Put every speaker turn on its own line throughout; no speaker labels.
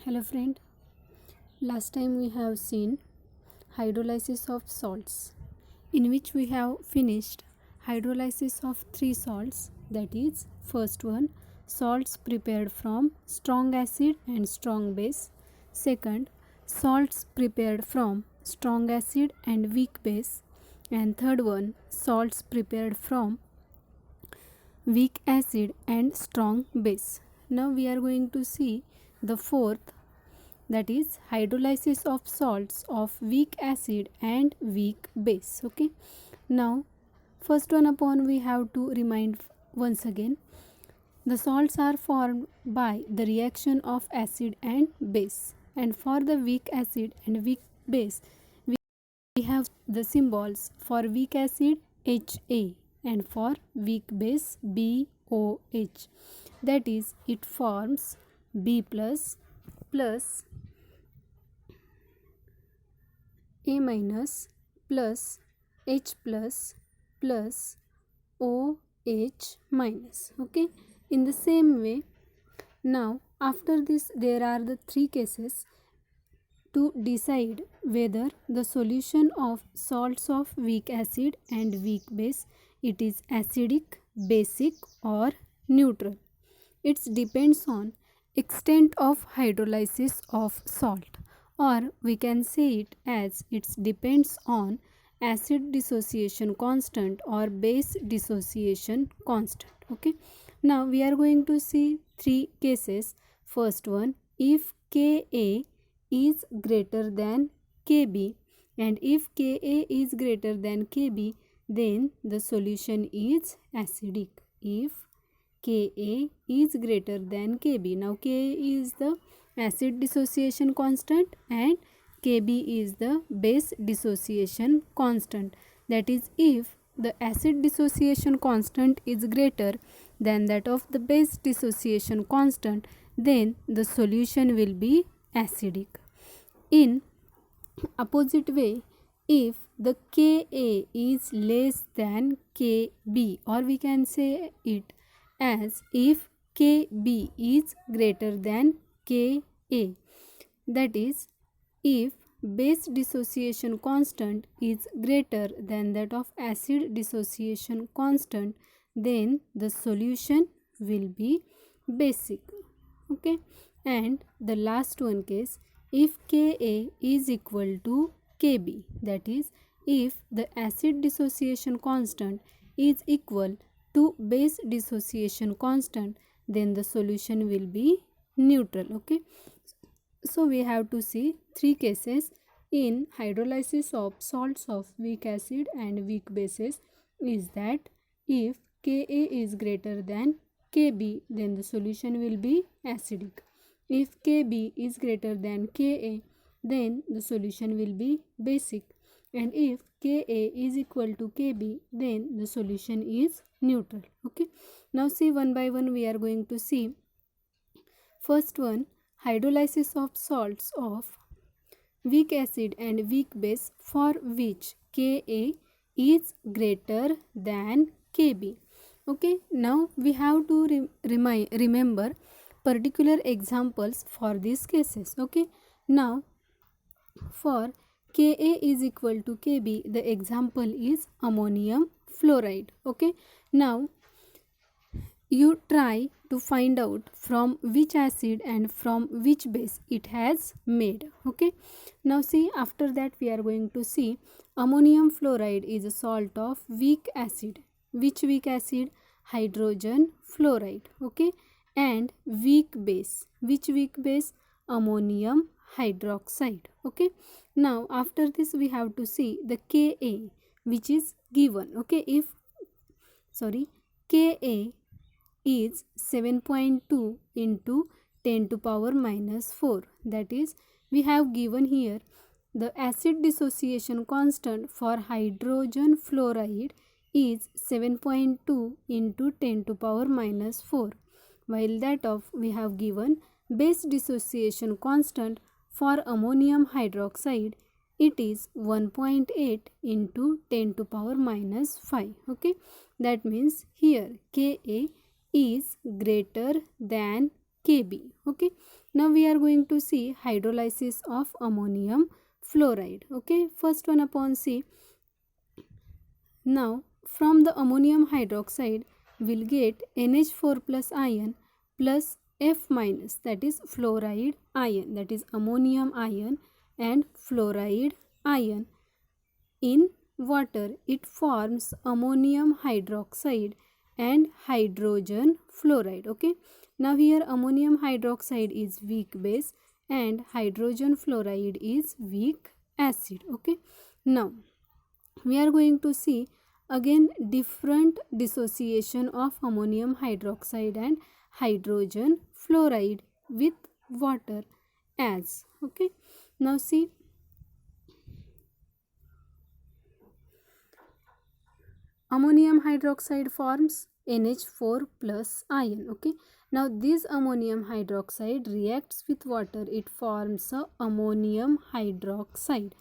Hello friend, last time we have seen hydrolysis of salts, in which we have finished hydrolysis of three salts, that is, first one, salts prepared from strong acid and strong base, second, salts prepared from strong acid and weak base, and third one, salts prepared from weak acid and strong base. Now we are going to see the fourth, that is hydrolysis of salts of weak acid and weak base. Okay, now first one upon we have to remind once again, the salts are formed by the reaction of acid and base, and for the weak acid and weak base we have the symbols for weak acid Ha and for weak base BOH, that is it forms B plus A minus plus H plus OH minus. Okay, in the same way, now after this there are the three cases to decide whether the solution of salts of weak acid and weak base, it is acidic, basic or neutral. It depends on extent of hydrolysis of salt, or we can say it as it depends on acid dissociation constant or base dissociation constant. Okay, now we are going to see three cases. First one, if Ka is greater than Kb, and if Ka is greater than Kb, then the solution is acidic. If Ka is greater than Kb, now Ka is the acid dissociation constant and Kb is the base dissociation constant. That is, if the acid dissociation constant is greater than that of the base dissociation constant, then the solution will be acidic. In opposite way, if the Ka is less than Kb, or we can say it as if Kb is greater than Ka, that is, if base dissociation constant is greater than that of acid dissociation constant, then the solution will be basic. Okay, and the last one case, if Ka is equal to Kb, that is, if the acid dissociation constant is equal to base dissociation constant, then the solution will be neutral. Okay, so we have to see three cases in hydrolysis of salts of weak acid and weak bases, is that if Ka is greater than Kb, then the solution will be acidic. If Kb is greater than Ka, then the solution will be basic, and if Ka is equal to Kb, then the solution is neutral. Okay, now see one by one we are going to see. First one, hydrolysis of salts of weak acid and weak base for which Ka is greater than Kb. Okay, now we have to remember particular examples for these cases. Okay, now for Ka is equal to Kb, the example is ammonium fluoride. Okay, now you try to find out from which acid and from which base it has made. Okay, now see, after that we are going to see ammonium fluoride is a salt of weak acid. Which weak acid? Hydrogen fluoride. Okay, and weak base. Which weak base? Ammonium hydroxide. Okay, now after this we have to see the Ka, which is given. Okay, if Ka is 7.2 into 10 to power minus 4, that is, we have given here the acid dissociation constant for hydrogen fluoride is 7.2 into 10 to power minus 4, while that of we have given base dissociation constant for ammonium hydroxide, it is 1.8 into 10 to power minus 5. Okay, that means here Ka is greater than Kb. Okay, now we are going to see hydrolysis of ammonium fluoride. Okay, first one upon C. Now from the ammonium hydroxide we'll get NH4 plus ion plus F minus, that is fluoride ion, that is ammonium ion and fluoride ion. In water it forms ammonium hydroxide and hydrogen fluoride. Okay, now here ammonium hydroxide is weak base and hydrogen fluoride is weak acid. Okay, now we are going to see again different dissociation of ammonium hydroxide and hydrogen fluoride with water as. Okay, now see, ammonium hydroxide forms NH4 plus ion. Okay, now this ammonium hydroxide reacts with water, it forms a ammonium hydroxide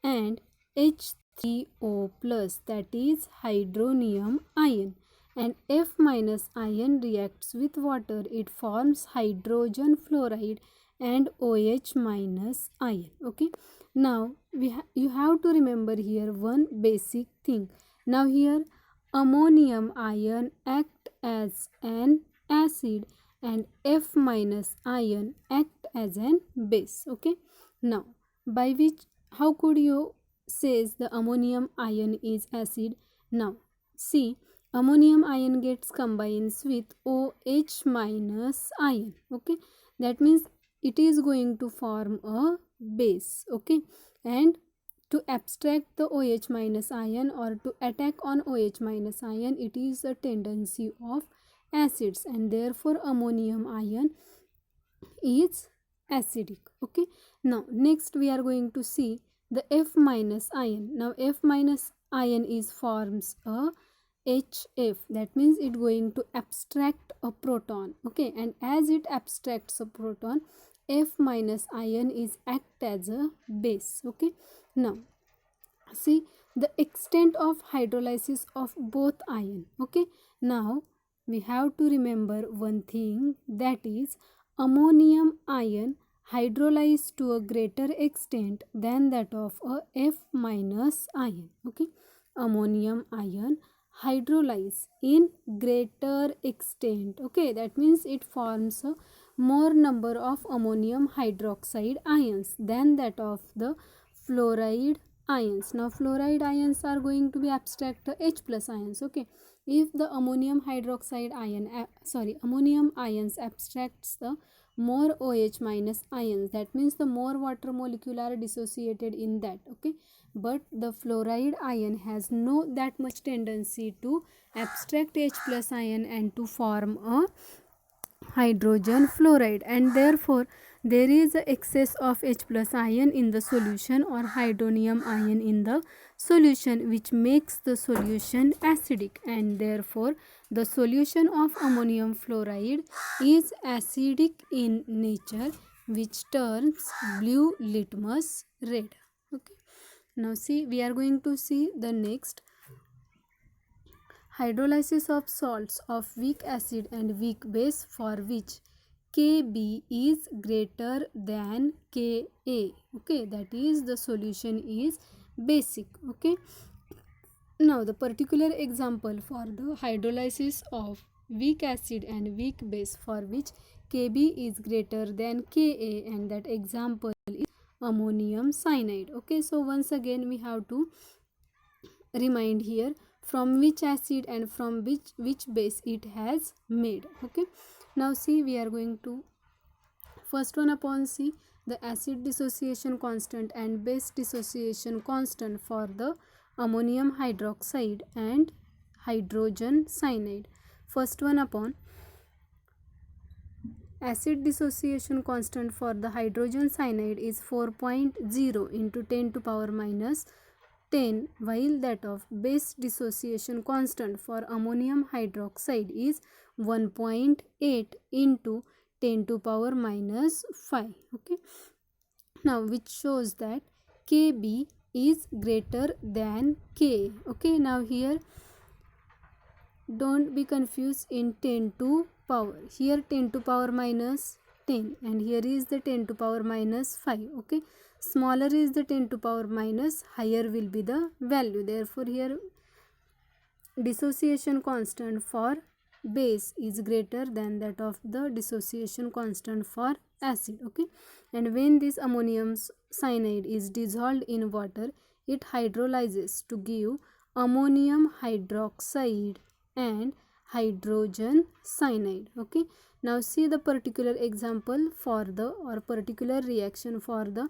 and H3O plus, that is hydronium ion, and F minus ion reacts with water, it forms hydrogen fluoride and OH minus ion. Okay, now you have to remember here one basic thing. Now here ammonium ion act as an acid and F minus ion act as an base. Okay, now by which, how could you says the ammonium ion is acid? Now see, ammonium ion gets combines with OH minus ion. Okay, that means it is going to form a base. Okay, and to abstract the OH minus ion or to attack on OH minus ion, it is a tendency of acids and therefore ammonium ion is acidic. Okay, now next we are going to see the F minus ion. Now F minus ion is forms a HF, that means it going to abstract a proton. Okay, and as it abstracts a proton, F minus ion is act as a base. Okay, now see the extent of hydrolysis of both ion. Okay, now we have to remember one thing, that is ammonium ion hydrolyze to a greater extent than that of a F minus ion. Okay, ammonium ion hydrolyze in greater extent. Okay, that means it forms a more number of ammonium hydroxide ions than that of the fluoride ions. Now fluoride ions are going to be abstract H plus ions. Okay, if the ammonium hydroxide ion ammonium ions abstracts the more OH minus ions, that means the more water molecule are dissociated in that. Okay, but the fluoride ion has no that much tendency to abstract H plus ion and to form a hydrogen fluoride, and therefore there is a excess of H plus ion in the solution or hydronium ion in the solution, which makes the solution acidic, and therefore the solution of ammonium fluoride is acidic in nature, which turns blue litmus red. Okay, now see, we are going to see the next hydrolysis of salts of weak acid and weak base, for which Kb is greater than Ka. Okay, that is the solution is basic. Okay, now the particular example for the hydrolysis of weak acid and weak base for which Kb is greater than Ka, and that example is ammonium cyanide. Okay, so once again we have to remind here from which acid and from which base it has made. Okay, now see, we are going to first one upon see the acid dissociation constant and base dissociation constant for the ammonium hydroxide and hydrogen cyanide. First one upon acid dissociation constant for the hydrogen cyanide is 4.0 into 10 to power minus 10, while that of base dissociation constant for ammonium hydroxide is 1.8 into 10 to power minus 5. Okay, now which shows that Kb is greater than Ka. Okay, now here don't be confused in 10 to power. Here 10 to power minus 10 and here is the 10 to power minus 5. Okay, smaller is the 10 to power minus, higher will be the value. Therefore here dissociation constant for base is greater than that of the dissociation constant for acid. Okay, and when this ammonium cyanide is dissolved in water, it hydrolyzes to give ammonium hydroxide and hydrogen cyanide. Okay, now see the particular example for the particular reaction for the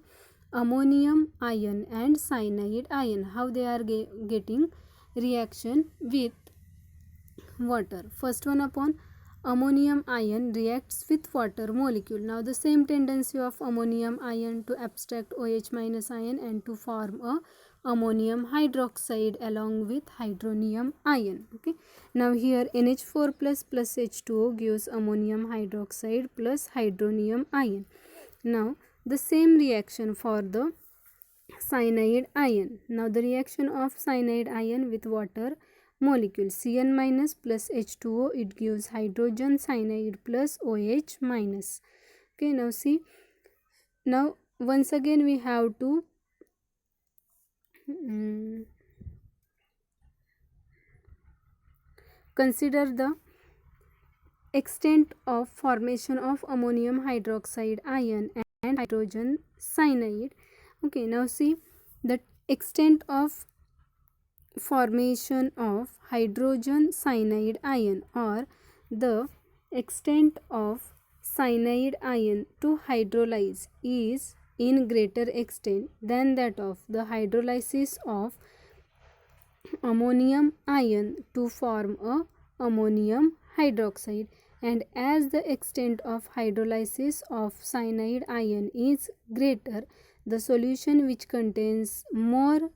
ammonium ion and cyanide ion, how they are getting reaction with water. First one, upon ammonium ion reacts with water molecule. Now the same tendency of ammonium ion to abstract OH minus ion and to form a ammonium hydroxide along with hydronium ion. Okay, now here NH4 plus H2O gives ammonium hydroxide plus hydronium ion. Now the same reaction for the cyanide ion. Now the reaction of cyanide ion with water molecule Cn minus plus H2O, it gives hydrogen cyanide plus OH minus. Okay, now see, now once again we have to consider the extent of formation of ammonium hydroxide ion and hydrogen cyanide. Okay, now see the extent of formation of hydrogen cyanide ion, or the extent of cyanide ion to hydrolyze is in greater extent than that of the hydrolysis of ammonium ion to form a ammonium hydroxide. And as the extent of hydrolysis of cyanide ion is greater, the solution which contains more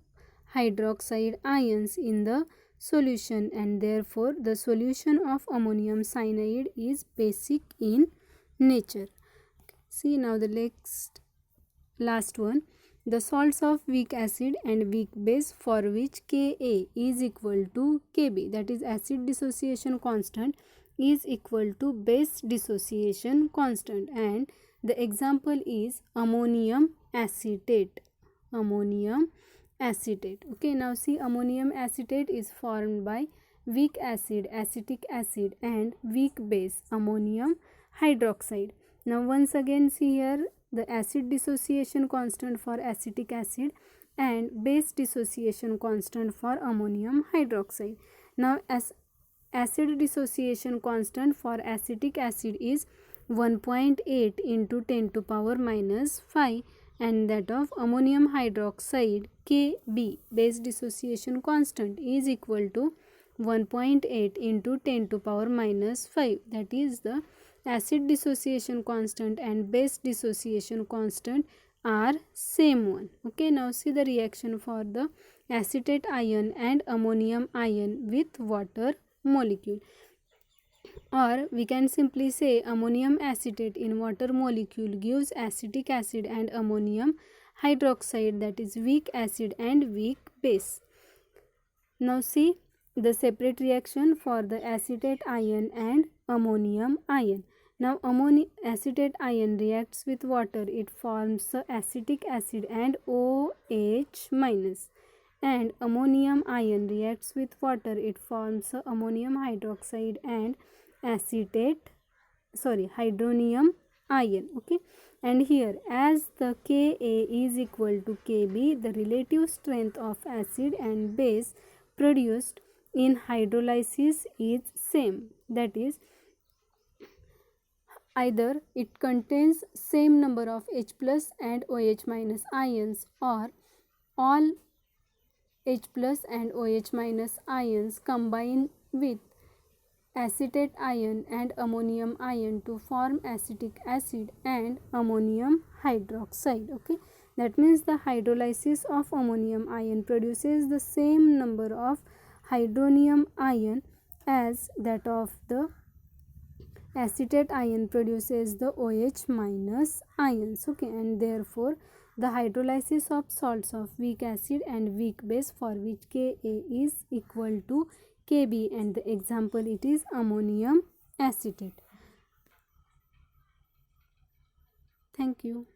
hydroxide ions in the solution, and therefore the solution of ammonium cyanide is basic in nature. See now the last one, the salts of weak acid and weak base for which Ka is equal to Kb, that is acid dissociation constant is equal to base dissociation constant, and the example is ammonium acetate. Ammonium acetate. Okay, now see, ammonium acetate is formed by weak acid acetic acid and weak base ammonium hydroxide. Now once again see here the acid dissociation constant for acetic acid and base dissociation constant for ammonium hydroxide. Now as acid dissociation constant for acetic acid is 1.8 into 10 to power minus 5, and that of ammonium hydroxide Kb, base dissociation constant, is equal to 1.8 into 10 to power minus 5. That is the acid dissociation constant and base dissociation constant are same one. Okay, now see the reaction for the acetate ion and ammonium ion with water molecule, or we can simply say ammonium acetate in water molecule gives acetic acid and ammonium hydroxide, that is weak acid and weak base. Now see the separate reaction for the acetate ion and ammonium ion. Now acetate ion reacts with water, it forms acetic acid and OH minus, and ammonium ion reacts with water, it forms ammonium hydroxide and hydronium ion. Okay, and here as the Ka is equal to Kb, the relative strength of acid and base produced in hydrolysis is same, that is either it contains same number of H plus and OH minus ions, or all H plus and OH minus ions combine with acetate ion and ammonium ion to form acetic acid and ammonium hydroxide. Okay, that means the hydrolysis of ammonium ion produces the same number of hydronium ion as that of the acetate ion produces the OH minus ions. Okay, and therefore the hydrolysis of salts of weak acid and weak base for which Ka is equal to Kb, and the example it is ammonium acetate. Thank you.